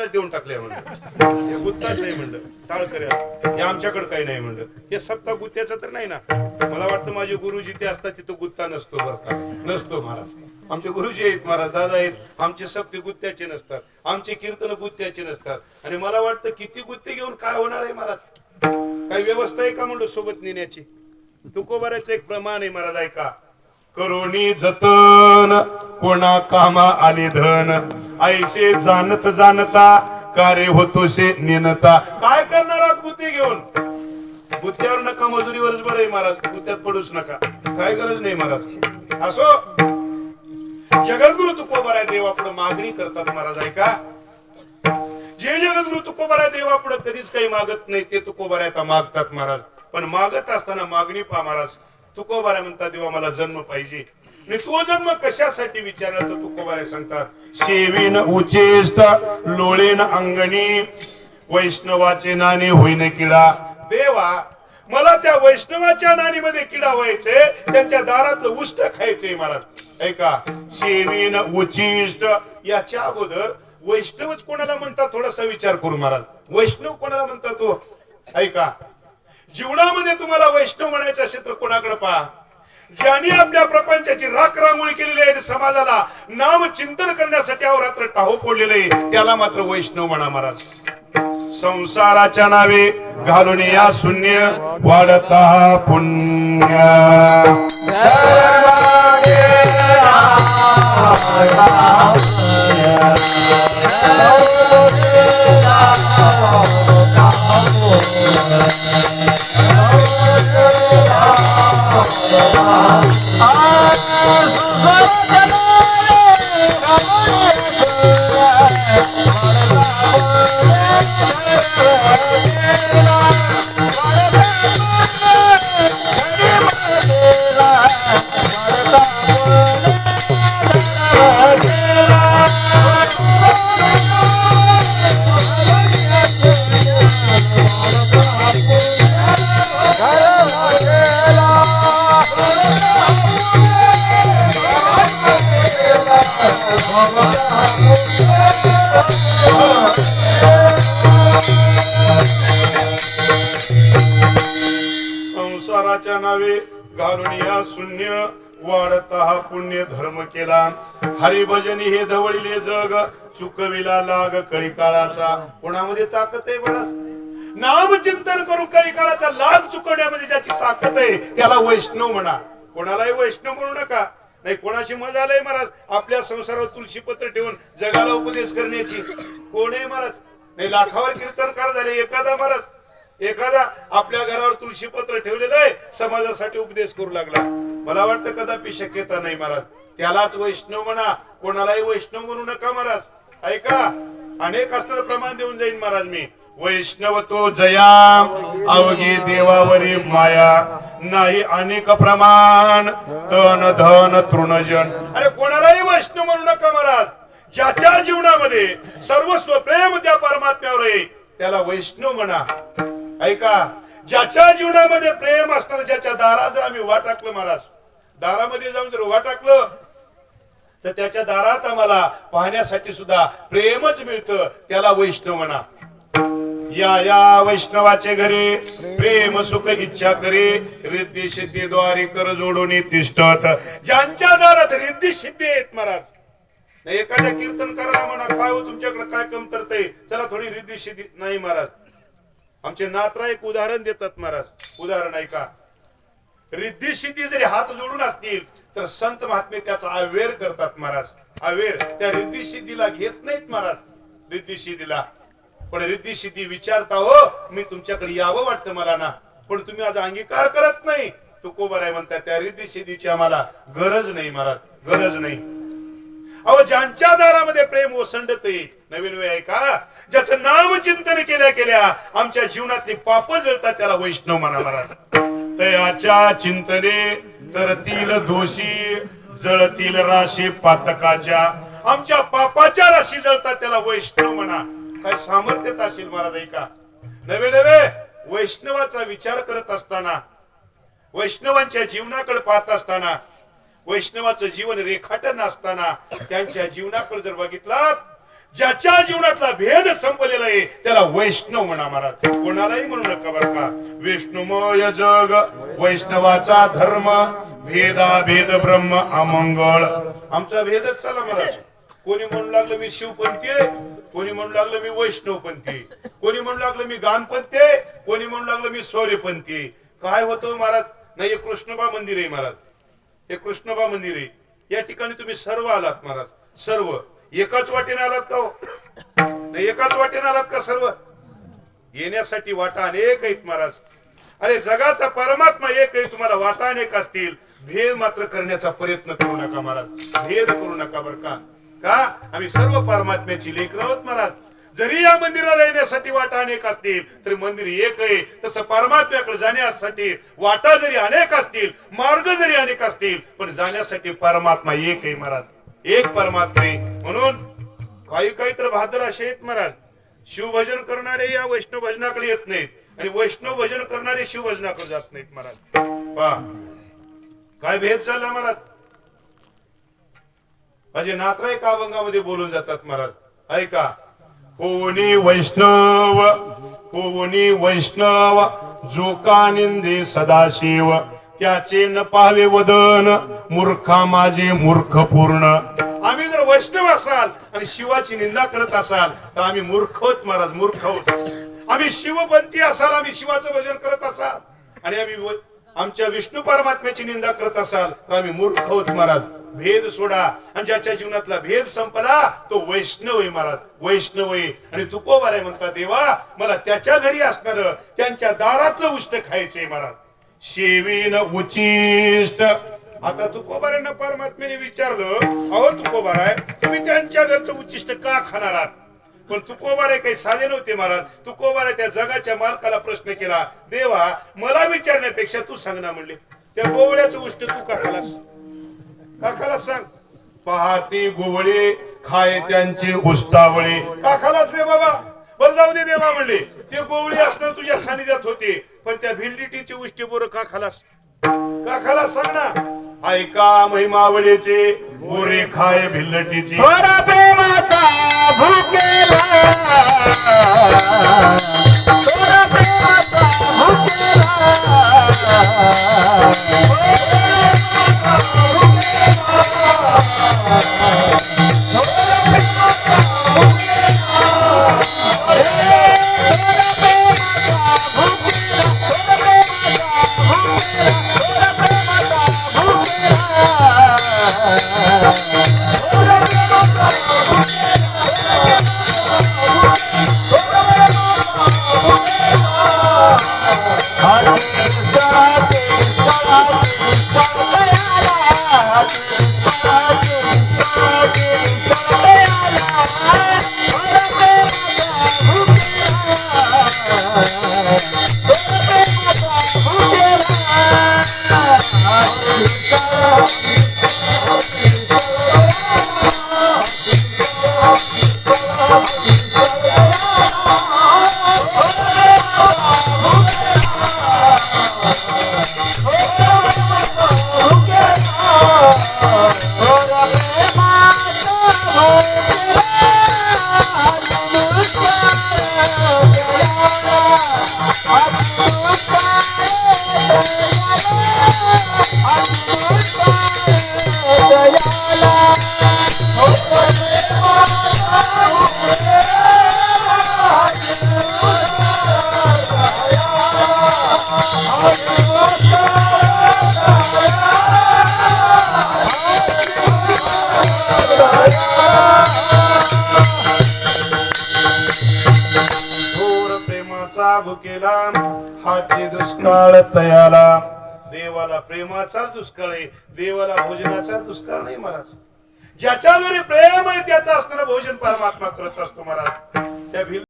गुत्त्यालाच देऊन टाकले म्हणलं, हे गुत्ताच आहे म्हणलं, टाळकऱ्या हे आमच्याकडे काही नाही म्हणलं, हे सप्ता गुत्त्याचं तर नाही ना. मला वाटतं माझे गुरुजी ते असतात तिथं गुत्ता नसतो, बरं का, नसतो महाराज. आमचे गुरुजी आहेत महाराज, दादा आहेत, आमचे सप्ते गुत्त्याचे नसतात, आमचे कीर्तन गुत्त्याचे नसतात. आणि मला वाटतं किती गुत्ते घेऊन काय होणार आहे महाराज, काही व्यवस्था आहे का म्हणलं सोबत नेण्याची. तुकोबाऱ्याचं एक प्रमाण आहे महाराज, ऐका. करोनी जतन कोणा कामा आली धन, ऐसे जाणत जाणता कार्य होतोसे नेनता. काय करणार आहात गुत्ते घेऊन, गुत्त्यावर नका, मजुरीवरच बरं आहे महाराज, गुत्त्यात पडूच नका, काय गरज नाही महाराज. असो, जगद्गुरु तुकोबारा देवापुढे मागणी करतात महाराज, ऐका. जे जगद्गुरु तुकोबारा देवापुढे कधीच काही मागत नाही ते तुकोबारा मागतात महाराज. पण मागत असताना मागणी पहा महाराज. तुकोबारा म्हणतात देवा मला जन्म पाहिजे, आणि तो जन्म कशासाठी विचारला तर तुकोबारा सांगतात, सेवीन उचेष्ट लोळेन अंगणी, वैष्णवाचे नाणे होईन किडा. देवा मला त्या वैष्णवाच्या नाणीमध्ये किडा व्हायचे, त्यांच्या दारातलं उष्ट खायचंय महाराज, ऐका. सेवीन उचिष्ट, याच्या अगोदर वैष्णवच कोणाला म्हणतात थोडासा विचार करू महाराज. वैष्णव कोणाला म्हणतात तो ऐका. जीवनामध्ये तुम्हाला वैष्णव म्हणायचं असेल तर कोणाकडे पहा, ज्यांनी आपल्या प्रपंचाची राख रांगोळी केलेली आहे, समाजाला नाम चिंतन करण्यासाठी अहोरात्र टाहो फोडलेलं आहे, त्याला मात्र वैष्णव म्हणा महाराज. संसाराच्या नावे घालून या शून्य वाढता पुण्य, संसाराच्या नावे घालून या शून्य वाढता हा पुण्य धर्म केला. हरिभजनी हे धवळीले जग, चुकविला लाग कळी काळाचा. कोणामध्ये ताकद आहे बरं, नाम चिंतन करून कळी काळाचा लाग चुकवण्यामध्ये ज्याची ताकद आहे त्याला वैष्णव म्हणा. कोणालाही वैष्णव म्हणू नका. नाही कोणाशी मजा आलाय महाराज आपल्या संसारावर तुळशी पत्र ठेवून जगाला उपदेश करण्याची, कोण आहे महाराज. नाही लाखावर कीर्तनकार झाले, एखादा महाराज एखादा आपल्या घरावर तुळशी पत्र ठेवलेलं आहे, समाजासाठी उपदेश करू लागला. मला वाटतं कदापि शक्यता नाही महाराज. त्यालाच वैष्णव म्हणा, कोणालाही वैष्णव म्हणू नका महाराज. ऐका, अनेक असणारं प्रमाण देऊन जाईन महाराज मी. वैष्णव तो जया अवघी देवावरी माया, नाही अनेक प्रमाण तन धन तृणजन. अरे कोणालाही वैष्णव म्हणू नका महाराज. ज्याच्या जीवनामध्ये सर्वस्व प्रेम त्या परमात्म्यावर आहे त्याला वैष्णव म्हणा. ऐका, ज्याच्या जीवनामध्ये प्रेम असणार, ज्याच्या दारात जर आम्ही वा टाकलं महाराज, दारामध्ये जाऊन जर वा टाकलं तर त्याच्या दारात आम्हाला पाहण्यासाठी सुद्धा प्रेमच मिळतं, त्याला वैष्णव म्हणा. या या वैष्णवाचे घरे प्रेम सुख इच्छा करे, रिद्धी सिद्धी द्वारे कर जोडून तिष्ठत. ज्यांच्या दारात रिद्धी सिद्धी आहेत महाराज. एखाद्या कीर्तनकाराला म्हणा काय हो तुमच्याकडे काय कमतरते, चला थोडी रिद्धी सिद्धी. नाही महाराज, आमचे नात्रा एक उदाहरण देतात महाराज. उदाहरण ऐका. रिद्धी सिद्धी जरी हात जोडून असतील तर संत महात्मे त्याचा अवेर करतात महाराज. अवेर त्या रिद्धी सिद्धीला घेत नाहीत महाराज. रिद्धी सिद्धीला पण रिद्धी सिद्धी विचारता, हो मी तुमच्याकडे यावं वाटतं मला ना, पण तुम्ही आज अंगीकार करत नाही. तुकोबाराय म्हणतात त्या रिद्धी सिद्धीची आम्हाला गरज नाही महाराज, गरज नाही. अहो ज्यांच्या दारामध्ये प्रेम ओसंडते, नवीन वेळ आहे का, ज्याचं नाम चिंतन केल्या केल्या आमच्या जीवनातली पाप जळतात त्याला वैष्णव म्हणा महाराज. तयाच्या चिंतने तरतील दोषी, जळतील राशी पातकाच्या. आमच्या पापाच्या राशी जळतात त्याला वैष्णव म्हणा. काय सामर्थ्यत असेल महाराज. ऐका, नवे नवे वैष्णवाचा विचार करत असताना, वैष्णवांच्या जीवनाकडे पाहत असताना, वैष्णवाचं जीवन रेखाटन असताना त्यांच्या जीवनाकडे जर बघितलात, ज्याच्या जीवनातला भेद संपलेला आहे त्याला वैष्णव म्हणा महाराज. कोणालाही म्हणू नका बरं का. विष्णुमय जग वैष्णवाचा धर्म, भेदा भेद ब्रह्म अमंगळ. आमचा भेदच चला महाराज. कोणी म्हणू लागलं मी शिवपंथी आहे, कोणी म्हणू लागलं मी वैष्णवपंथी आहे, कोणी म्हणू लागलं मी गानपंथी आहे, कोणी म्हणू लागलं मी सौर्यपंथी आहे. काय होतं महाराज? नाही, हे कृष्णबा मंदिर आहे महाराज, हे कृष्णबा मंदिर आहे. या ठिकाणी तुम्ही सर्व आलात महाराज, सर्व एकाच वाटेने आलात का हो? नाही, एकाच वाटेने आलात का सर्व? येण्यासाठी वाटा अनेक आहेत महाराज. अरे जगाचा परमात्मा एक आहे, तुम्हाला वाटा अनेक असतील. भेद मात्र करण्याचा प्रयत्न करू नका महाराज, भेद करू नका बरं का. का आम्ही सर्व परमात्म्याची लेकरं आहोत महाराज. जरी या मंदिराला येण्यासाठी वाटा अनेक असतील तरी मंदिर एक आहे. तसं परमात्म्याकडे जाण्यासाठी वाटा जरी अनेक असतील, मार्ग जरी अनेक असतील, पण जाण्यासाठी परमात्मा एक आहे महाराज, एक परमात्मा आहे. म्हणून काही तर भादर असे आहेत महाराज, शिवभजन करणारे या वैष्णव भजनाकडे येत नाहीत आणि वैष्णव भजन करणारे शिवभजनाकडे जात नाहीत महाराज. पहा काय भेद चालला महाराज. अजय नात्रा एका अभंगामध्ये बोलून जातात महाराज. ऐका, कोणी वैष्णव, कोणी वैष्णव, जो का निंदे सदाशिव, त्याचे न पाहावे वदन, मूर्खा माझे मूर्ख पूर्ण. आम्ही जर वैष्णव असाल आणि शिवाची निंदा करत असाल तर आम्ही मूर्ख आहोत महाराज, मूर्ख आहोत. आम्ही शिवपंथी असाल, आम्ही शिवाचं भजन करत असाल आणि आम्ही आमच्या विष्णू परमात्म्याची निंदा करत असाल तर आम्ही मूर्ख आहोत महाराज. भेद सोडा, आणि ज्याच्या जीवनातला भेद संपला तो वैष्णव आहे महाराज, वैष्णव आहे. आणि तुकोबाराय म्हणतात, देवा मला त्याच्या घरी असणार त्यांच्या दारातलं उष्ट खायचंय महाराज. शेवीन उचिष्ट. आता तुकोबारांना परमात्म्याने विचारलं, अहो तुकोबाराय तुम्ही त्यांच्या घरचं उच्चिष्ट का खाणार आहात? पण तुकोबाराय काही साधे नव्हते महाराज. तुकोबाराय त्या जगाच्या मालकाला प्रश्न केला, देवा मला विचारण्यापेक्षा तू सांग ना म्हणले, त्या गोवळ्याचं उष्ट तू का खालास, का खालास सांग. पहाते गोवळे खाय त्यांचे उष्टावळे. का खालास रे बाबा? बरं जाऊ दे देवा म्हणले, ते गोवळे असणार तुझ्या सानिध्यात होते, पण त्या भिल्लीटीचे उष्टी बोर का खालास, का खालास सांग ना. ऐका महिमावळीचे बोरे खाय भिल्लटीची. प्रेमाचा भुकेला, प्रेमाचा भुकेला, भुकेला हाती दुष्काळ तयाला. देवाला प्रेमाचाच दुष्काळ आहे, देवाला भोजनाचा दुष्काळ नाही महाराज. ज्याच्या घरी प्रेम आहे त्याचं असणारं भोजन परमात्मा करत असतो महाराज. त्या